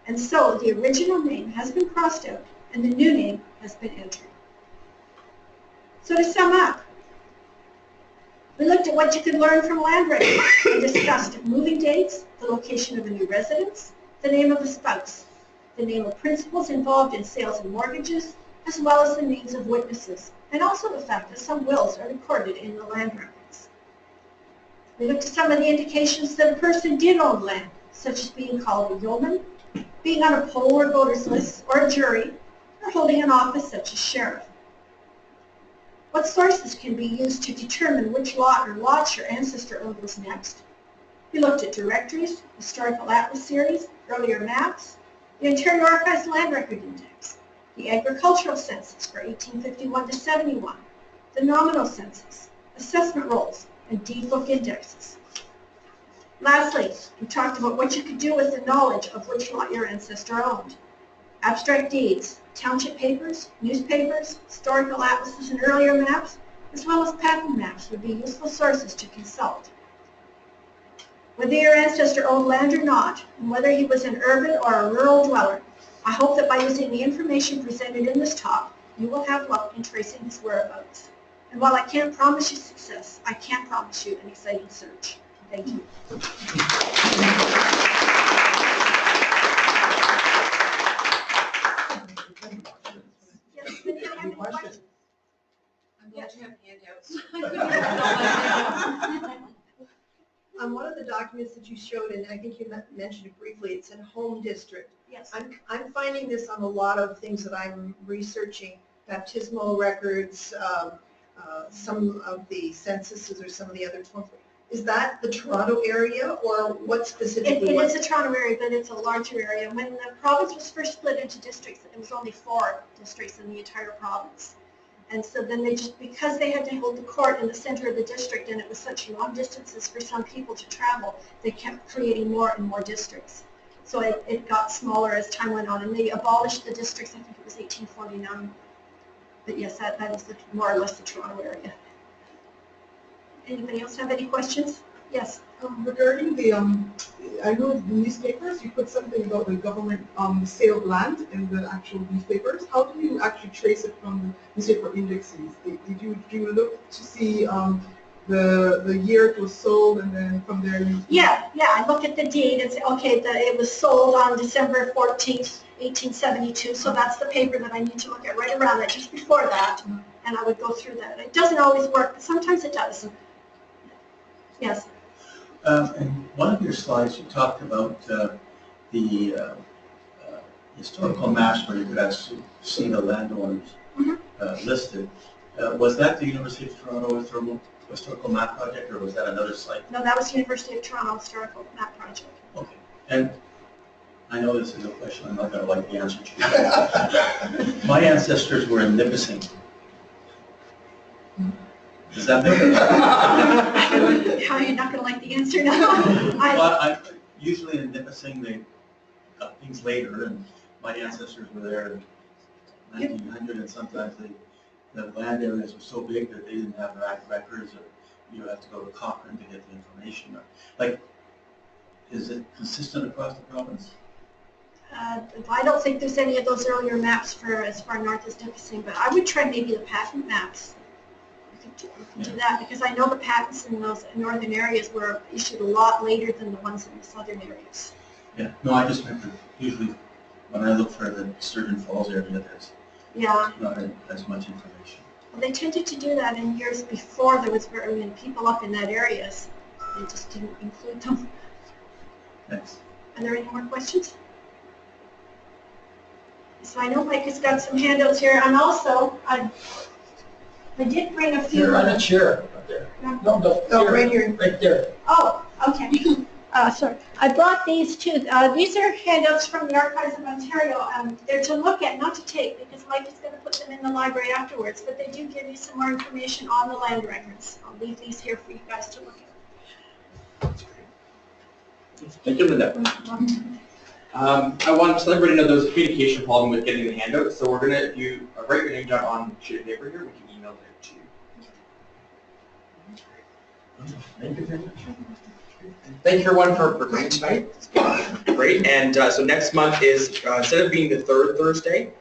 B: And so the original name has been crossed out and the new name has been entered. So to sum up, we looked at what you could learn from land records and discussed moving dates, the location of a new residence, the name of the spouse, the name of principals involved in sales and mortgages, as well as the names of witnesses, and also the fact that some wills are recorded in the land records. We looked at some of the indications that a person did own land, such as being called a yeoman, being on a poll or voters list, or a jury, or holding an office such as sheriff. What sources can be used to determine which lot or lots your ancestor owned was next? We looked at directories, historical atlas series, earlier maps, the Ontario Archives Land Record Index, the agricultural census for 1851 to 71, the nominal census, assessment rolls, and deed book indexes. Lastly, we talked about what you could do with the knowledge of which lot your ancestor owned. Abstract deeds, township papers, newspapers, historical atlases, and earlier maps, as well as patent maps would be useful sources to consult. Whether your ancestor owned land or not, and whether he was an urban or a rural dweller, I hope that by using the information presented in this talk, you will have luck in tracing his whereabouts. And while I can't promise you success, I can promise you an exciting search. Thank you.
D: Any questions?
E: I'm glad you have handouts.
D: On one of the documents that you showed, and I think you mentioned it briefly, it's in home district.
B: Yes.
D: I'm finding this on a lot of things that I'm researching, baptismal records, some of the censuses or some of the other forms. Is that the Toronto area or what specifically?
B: It is a Toronto area, but it's a larger area. When the province was first split into districts, there was only 4 districts in the entire province. And so then they just, because they had to hold the court in the center of the district and it was such long distances for some people to travel, they kept creating more and more districts. So it got smaller as time went on, and they abolished the districts, I think it was 1849. But yes, that is more or less the Toronto area. Anybody else have any questions? Yes.
C: Regarding the, I know the newspapers, you put something about the government sale of land in the actual newspapers. How do you actually trace it from the newspaper indexes? Do you look to see the year it was sold, and then from there you...
B: Yeah, I look at the deed and say, okay, it was sold on December 14th, 1872, so that's the paper that I need to look at right around that, just before that, and I would go through that. It doesn't always work, but sometimes it does. Yes.
F: In one of your slides, you talked about the historical maps where you could actually see the landowners
B: Mhm.
F: listed. Was that the University of Toronto historical map project, or was that another site?
B: No, that was University of Toronto Historical Map Project.
F: Okay. And I know this is a question I'm not going to like the answer to. My ancestors were in Nipissing. Does that make sense?
B: How are you not going to like the answer now?
F: Well, usually in Nipissing, they got things later, and my ancestors were there in 1900, and sometimes the land areas were so big that they didn't have records, or you have to go to Cochrane to get the information. Like, is it consistent across the province?
B: I don't think there's any of those earlier maps for as far north as Nipissing, but I would try maybe the patent maps. You could do that, because I know the patents in those northern areas were issued a lot later than the ones in the southern areas.
F: Yeah, no, I just meant that usually when I look for the Sturgeon Falls area, there's not as much information.
B: Well, they tended to do that in years before there was very many people up in that area, so they just didn't include them.
F: Thanks.
B: Are there any more questions? So I know Mike has got some handouts here, and also I did bring a few.
G: Here, on a chair up there. No,
D: right here.
G: Right there.
B: Oh, okay. Sorry. I brought these too. These are handouts from the Archives of Ontario. They're to look at, not to take, because Mike is going to put them in the library afterwards, but they do give you some more information on the land records. I'll leave these here for you guys to look at.
A: Thank you, Linda. I want to let everybody know there's a communication problem with getting the handout, so we're going to, if you write your name down on a sheet of paper here, we can email it to you. Thank you very much. Thank you everyone for coming tonight. Great, and so next month is, instead of being the third Thursday,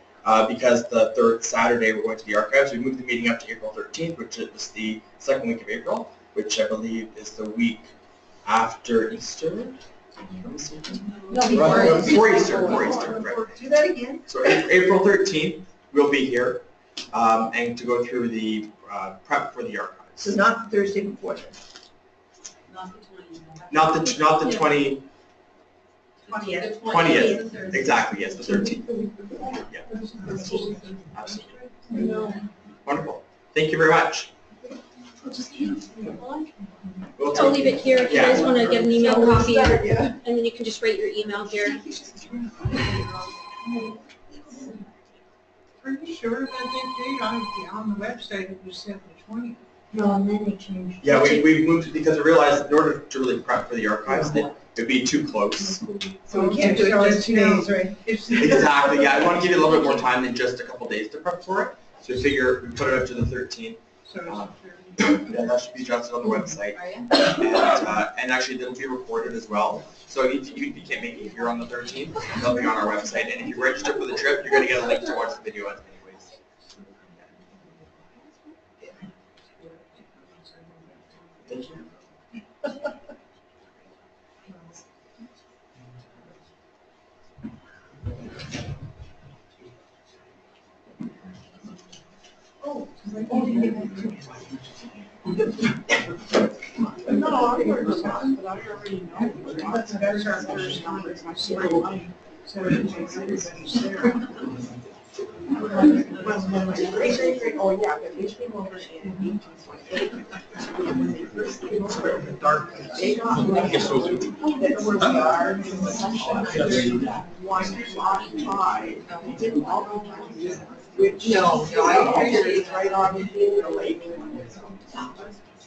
A: because the third Saturday we're going to the archives, we moved the meeting up to April 13th, which is the second week of April, which I believe is the week after Easter. Before Easter, right.
D: Do that again.
A: So April 13th, we'll be here, and to go through the prep for the archives.
D: So not the Thursday before then.
A: Not the 20th,
E: 20th.
A: exactly, yes, the 13th. Yeah, absolutely. Wonderful. Thank you very much.
E: I'll leave it here if you guys want to get an email copy, and then you can just write your email here.
H: Are you sure that date on the website it was set the 20th?
D: No, and then they changed.
A: Yeah, we moved it because I realized in order to really prep for the archives, that it'd be too close.
D: So we can't do it just 2 days, right?
A: Exactly, yeah, I want to give you a little bit more time than just a couple days to prep for it. So we figure we put it up to the 13th. Yeah, that should be adjusted on the website. And actually, it'll be recorded as well. So if you can't make it here on the 13th, it'll be on our website. And if you register for the trip, you're going to get a link to watch the video anyways. Thank you.
H: No, I've heard of that, but I already know. That's our first time. It's my story. So everybody's there. Oh, yeah, but they came over in 1828. When they first came over in the dark, they got like, there were guards and such. One occupied, didn't all which, no, I actually, it's right on the lake.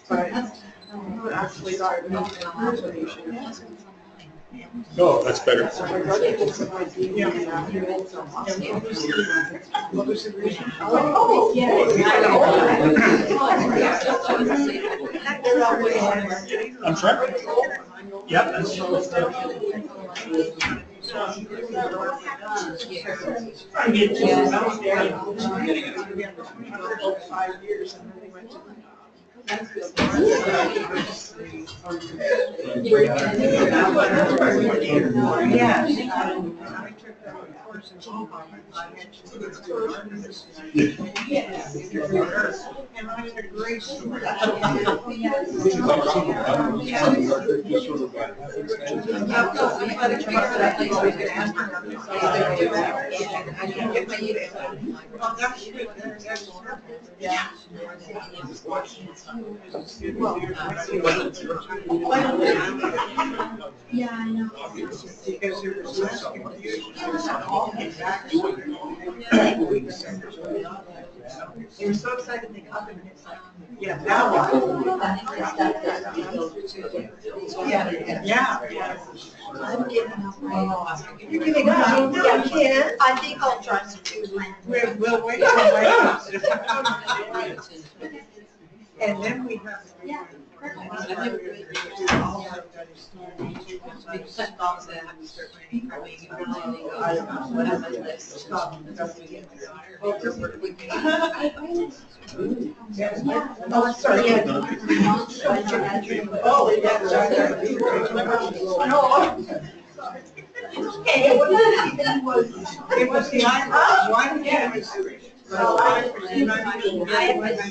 H: But actually got no information.
I: Oh, that's better.
H: So my brother did some idea and what was the reason?
B: Oh, yeah.
I: I'm sorry? Yep, that's.
H: I get to 5 years and then they went to
D: And I'm in a great
B: Yeah, I know.
D: because there was less confusion. They were so excited they got them. It's like, yeah, now what? Yeah.
B: I'm giving up.
D: You're giving up?
B: Yeah, I can.
D: I think I'll try to do. We'll wait till later. And then we have.
B: Yeah.
D: Oh, sorry. Oh, yeah.
B: Okay.
D: It was the one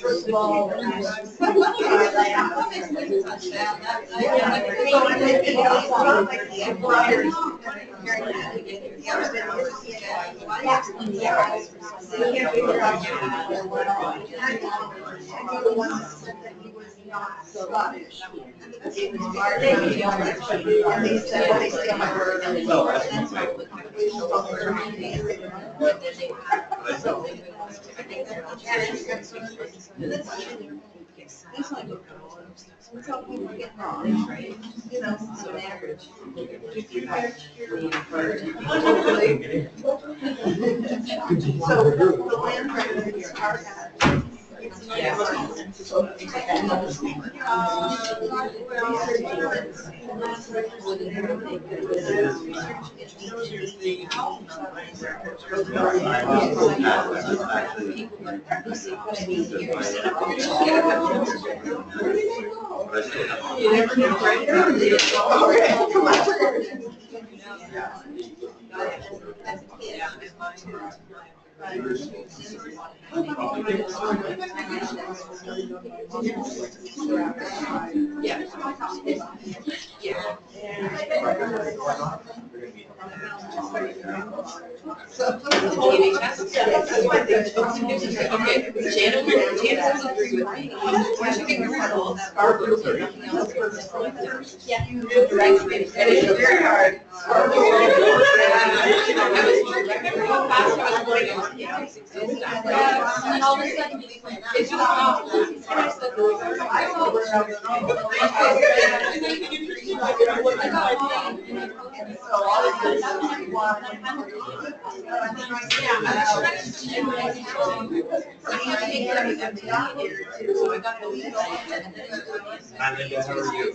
B: First of all,
D: Scottish. So the land records are you never know, right? Okay, come on.
E: Janice agree with me. Why should we get results?
B: Yeah.
D: It's very hard.
E: I was remember how fast I was going on. And all of a sudden, it just stopped. And I said, I don't
F: Hi, Linda, how are you?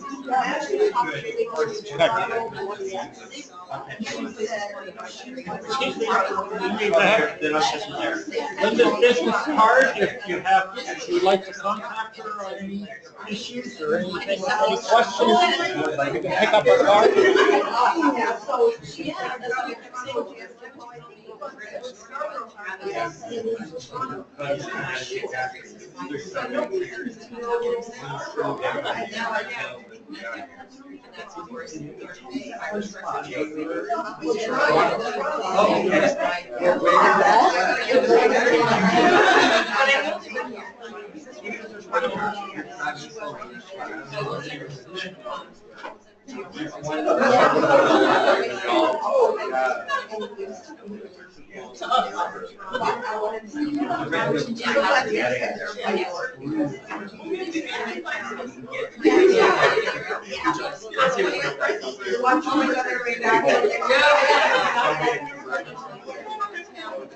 I: Linda's business card, if you'd like to contact her on any issues or anything, any questions, you can pick up her card.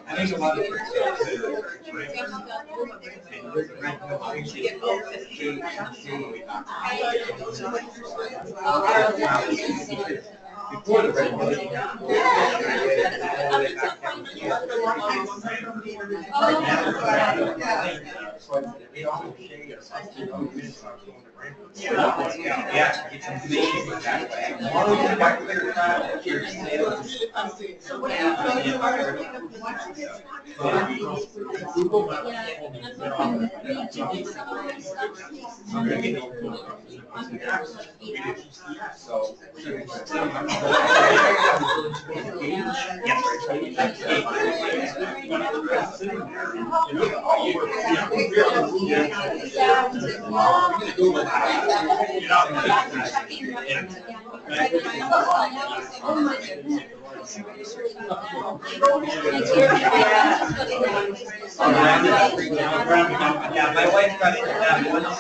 F: I think a lot of before the
H: Yeah, it's amazing that way. More molecular traffic, you're
D: So what do you
H: So. Yeah, my wife got into that once.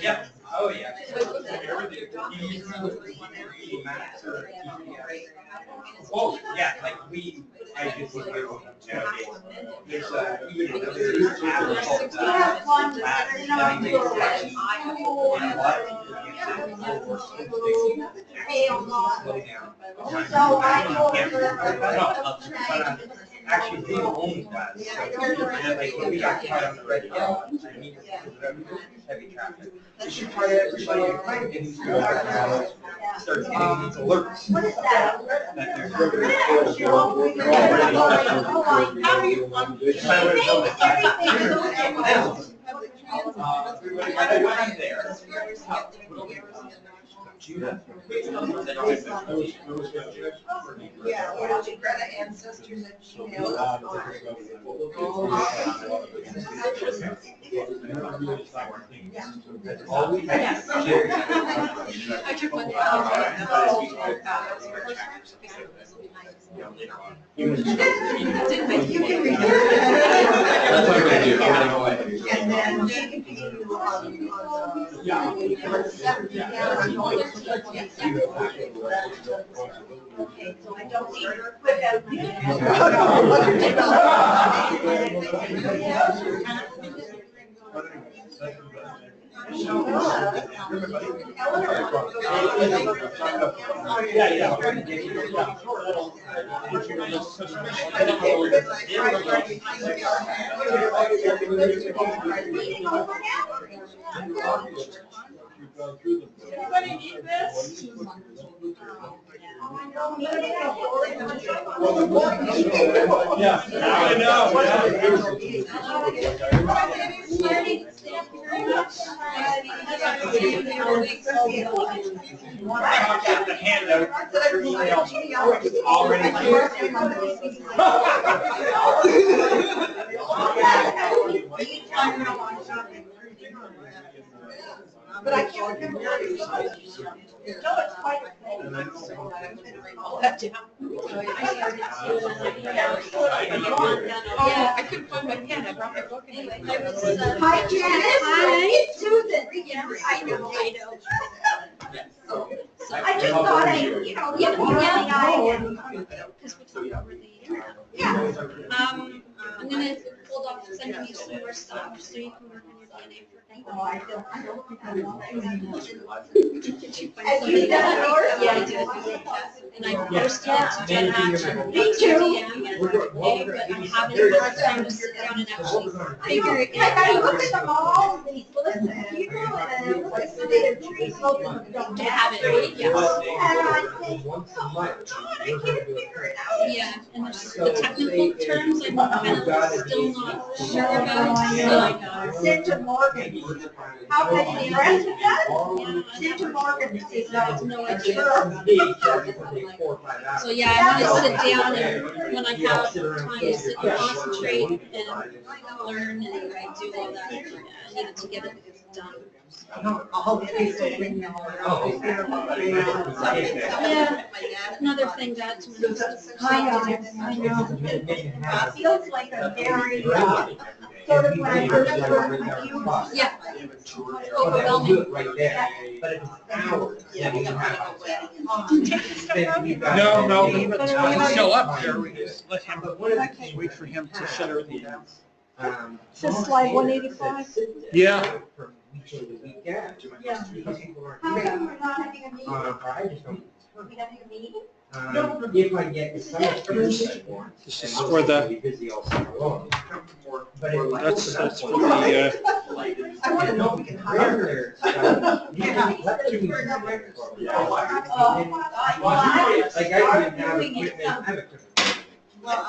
H: Yeah. Oh, yeah. Well, yeah, like I just look at there's even another app called actually, who owns that? And like when we got caught on the red hill, I mean, heavy traffic. They should try everybody and start getting these alerts.
B: What is that?
D: Yeah, or Greta ancestors at Gmail.
E: I took one.
D: You can read
H: That's what I'm gonna do. I'm gonna go ahead.
D: and then she can ping you on the seventh. Okay, so I don't need her to put that.
B: Anybody need this?
I: Yeah, I know.
H: The handout for email is already
D: But I can't remember what it was. No, it's quite.
E: All that down. Yeah, I couldn't find my pen, I brought my book anyway.
B: Hi, Janice. Hi. It's Susan. I know. I just thought
E: I'm gonna hold off sending you some more stuff so you can work on your DNA for me.
B: Oh, I don't think I want
E: Did you find somebody that? Yeah, I did. And I posted it to Jen Action.
B: Me too.
E: DM, but I'm having a hard time to sit down and actually figure it
B: Like, I
E: out.
B: look at them all, these listen, people, and I look at some of their trees, most of them don't
E: To have it ready, yes.
B: And I think, oh my God, I can't figure it out.
E: Yeah, and there's the technical terms I'm kind of still not sure about, so.
B: Send Morgan. How can you rest of that? Send Morgan to see those.
E: No idea. So yeah, I want to sit down and when I have time to sit and concentrate and learn and do all that, I need to get it done. Yeah, another thing that.
B: I know. It feels like a very, sort of when I first worked with you.
E: Yeah. Overwhelming.
I: No, leave it, show up here, we just let him, wait for him to shut everything down.
B: Is this slide 185?
I: Yeah.
B: Yeah. How come we're not having a meeting?
G: I just don't.
B: Are we having a meeting?
G: If I get some experience.
I: This is for the,
G: Busy all summer long. But if I
I: that's
G: open up
I: for
G: one-
I: the,
D: I want to know if we can hire her.
G: Like I can have equipment, I have equipment.
D: Well,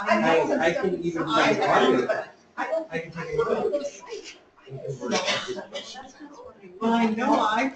G: I can even try to audio it.
D: I don't
G: I can take a look.
D: Well, I know, I